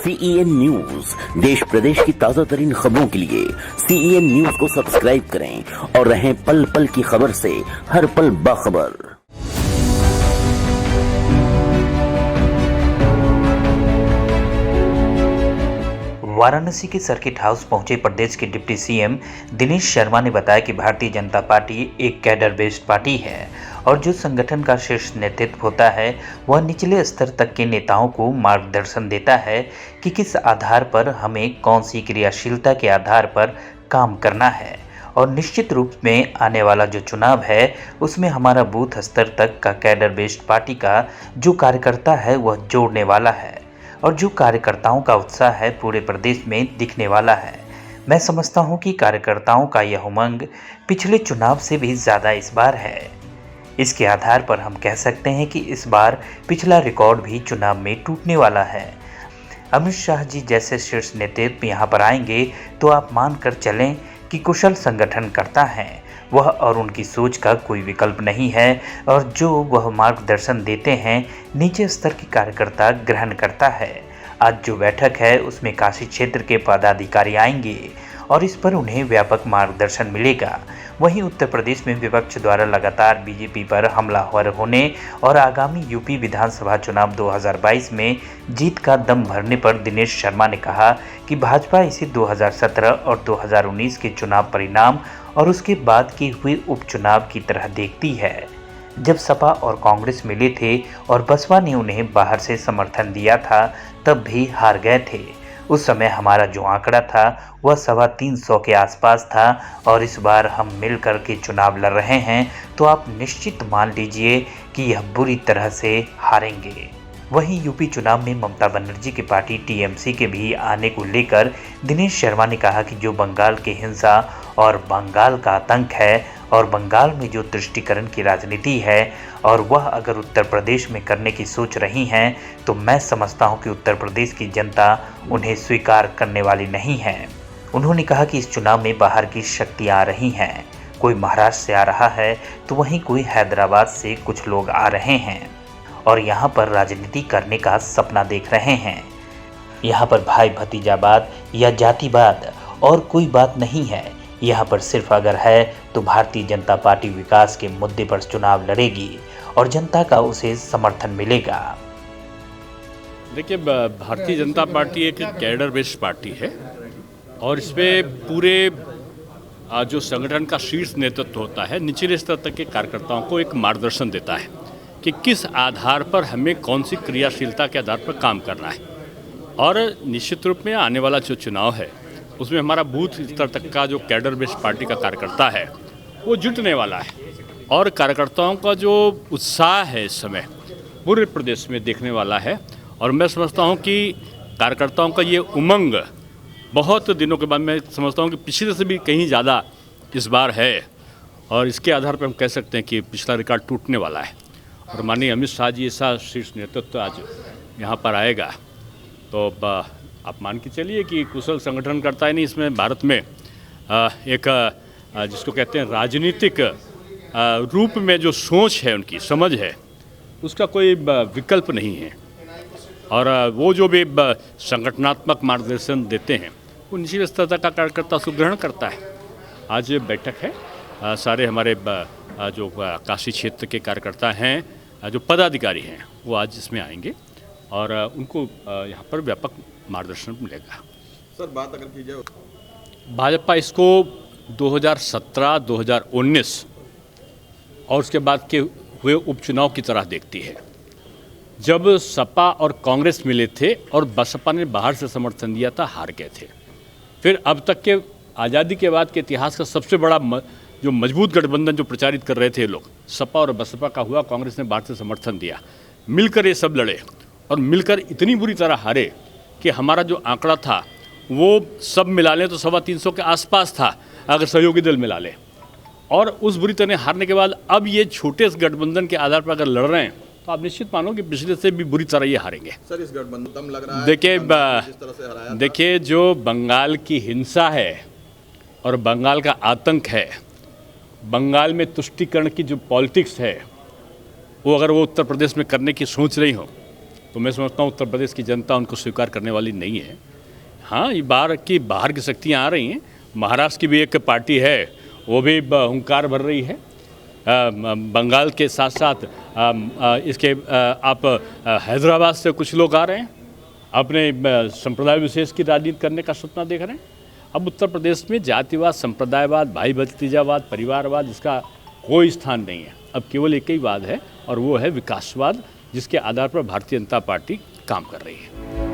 CEN news देश प्रदेश की ताजा तरीन खबरों के लिए CEN न्यूज को सब्सक्राइब करें और रहें पल पल की खबर से हर पल बाखबर। वाराणसी के सर्किट हाउस पहुंचे प्रदेश के डिप्टी सीएम दिनेश शर्मा ने बताया कि भारतीय जनता पार्टी एक कैडर बेस्ड पार्टी है और जो संगठन का शीर्ष नेतृत्व होता है वह निचले स्तर तक के नेताओं को मार्गदर्शन देता है कि किस आधार पर हमें कौन सी क्रियाशीलता के आधार पर काम करना है। और निश्चित रूप में आने वाला जो चुनाव है उसमें हमारा बूथ स्तर तक का कैडर बेस्ड पार्टी का जो कार्यकर्ता है वह जोड़ने वाला है और जो कार्यकर्ताओं का उत्साह है पूरे प्रदेश में दिखने वाला है। मैं समझता हूं कि कार्यकर्ताओं का यह उमंग पिछले चुनाव से भी ज़्यादा इस बार है। इसके आधार पर हम कह सकते हैं कि इस बार पिछला रिकॉर्ड भी चुनाव में टूटने वाला है। अमित शाह जी जैसे शीर्ष नेतृत्व यहाँ पर आएंगे तो आप मान कर चलें कि कुशल संगठन करता है वह और उनकी सोच का कोई विकल्प नहीं है और जो वह मार्गदर्शन देते हैं नीचे स्तर के कार्यकर्ता ग्रहण करता है। आज जो बैठक है उसमें काशी क्षेत्र के पदाधिकारी आएंगे और इस पर उन्हें व्यापक मार्गदर्शन मिलेगा। वहीं उत्तर प्रदेश में विपक्ष द्वारा लगातार बीजेपी पर हमलावर होने और आगामी यूपी विधानसभा चुनाव 2022 में जीत का दम भरने पर दिनेश शर्मा ने कहा कि भाजपा इसे 2017 और 2019 के चुनाव परिणाम और उसके बाद के हुए उपचुनाव की तरह देखती है। जब सपा और कांग्रेस मिले थे और बसपा ने उन्हें बाहर से समर्थन दिया था तब भी हार गए थे। उस समय हमारा जो आंकड़ा था वह 325 के आसपास था और इस बार हम मिलकर के चुनाव लड़ रहे हैं तो आप निश्चित मान लीजिए कि यह बुरी तरह से हारेंगे। वहीं यूपी चुनाव में ममता बनर्जी की पार्टी टीएमसी के भी आने को लेकर दिनेश शर्मा ने कहा कि जो बंगाल के हिंसा और बंगाल का आतंक है और बंगाल में जो तुष्टीकरण की राजनीति है और वह अगर उत्तर प्रदेश में करने की सोच रही हैं तो मैं समझता हूं कि उत्तर प्रदेश की जनता उन्हें स्वीकार करने वाली नहीं है। उन्होंने कहा कि इस चुनाव में बाहर की शक्तियां आ रही हैं, कोई महाराष्ट्र से आ रहा है तो वहीं कोई हैदराबाद से कुछ लोग आ रहे हैं और यहाँ पर राजनीति करने का सपना देख रहे हैं। यहाँ पर भाई भतीजावाद या जातिवाद और कोई बात नहीं है। यहाँ पर सिर्फ अगर है तो भारतीय जनता पार्टी विकास के मुद्दे पर चुनाव लड़ेगी और जनता का उसे समर्थन मिलेगा। देखिए, भारतीय जनता पार्टी एक कैडर बेस्ड पार्टी है और इसमें पूरे जो संगठन का शीर्ष नेतृत्व होता है निचले स्तर तक के कार्यकर्ताओं को एक मार्गदर्शन देता है कि किस आधार पर हमें कौन सी क्रियाशीलता के आधार पर काम करना है। और निश्चित रूप में आने वाला जो चुनाव है उसमें हमारा बूथ स्तर तक का जो कैडर बेस्ड पार्टी का कार्यकर्ता है वो जुटने वाला है और कार्यकर्ताओं का जो उत्साह है इस समय पूरे प्रदेश में देखने वाला है। और मैं समझता हूं कि कार्यकर्ताओं का ये उमंग बहुत दिनों के बाद मैं समझता हूं कि पिछले से भी कहीं ज़्यादा इस बार है और इसके आधार पर हम कह सकते हैं कि पिछला रिकॉर्ड टूटने वाला है। और माननीय अमित शाह जी ऐसा शीर्ष नेतृत्व आज यहाँ पर आएगा तो आप मान के चलिए कि कुशल संगठन करता है नहीं। इसमें भारत में एक जिसको कहते हैं राजनीतिक रूप में जो सोच है उनकी समझ है उसका कोई विकल्प नहीं है और वो जो भी संगठनात्मक मार्गदर्शन देते हैं वो निचले स्तर तक का कार्यकर्ता उसको ग्रहण करता है। आज बैठक है, सारे हमारे जो काशी क्षेत्र के कार्यकर्ता हैं जो पदाधिकारी हैं वो आज इसमें आएंगे और उनको यहाँ पर व्यापक मार्गदर्शन मिलेगा। सर, बात अगर की जाए भाजपा इसको 2017, 2019 और उसके बाद के हुए उपचुनाव की तरह देखती है। जब सपा और कांग्रेस मिले थे और बसपा ने बाहर से समर्थन दिया था, हार गए थे। फिर अब तक के आज़ादी के बाद के इतिहास का सबसे बड़ा जो मजबूत गठबंधन जो प्रचारित कर रहे थे लोग, सपा और बसपा का हुआ, कांग्रेस ने बाहर से समर्थन दिया, मिलकर ये सब लड़े और मिलकर इतनी बुरी तरह हारे कि हमारा जो आंकड़ा था वो सब मिला लें तो 325 के आसपास था अगर सहयोगी दल मिला लें। और उस बुरी तरह हारने के बाद अब ये छोटे गठबंधन के आधार पर अगर लड़ रहे हैं तो आप निश्चित मानो कि पिछले से भी बुरी तरह ये हारेंगे। सर, इस गठबंधन दम लग रहा है। देखिए जो बंगाल की हिंसा है और बंगाल का आतंक है, बंगाल में तुष्टीकरण की जो पॉलिटिक्स है वो अगर वो उत्तर प्रदेश में करने की सोच रही हो तो मैं समझता हूँ उत्तर प्रदेश की जनता उनको स्वीकार करने वाली नहीं है। हाँ, ये बाहर की शक्तियाँ आ रही हैं। महाराष्ट्र की भी एक पार्टी है, वो भी हुंकार भर रही है। बंगाल के साथ साथ इसके आप हैदराबाद से कुछ लोग आ रहे हैं, अपने संप्रदाय विशेष की राजनीति करने का सपना देख रहे हैं। अब उत्तर प्रदेश में जातिवाद, संप्रदायवाद, भाई भतीजावाद, परिवारवाद, इसका कोई स्थान नहीं है। अब केवल एक ही वाद है और वो है विकासवाद, जिसके आधार पर भारतीय जनता पार्टी काम कर रही है।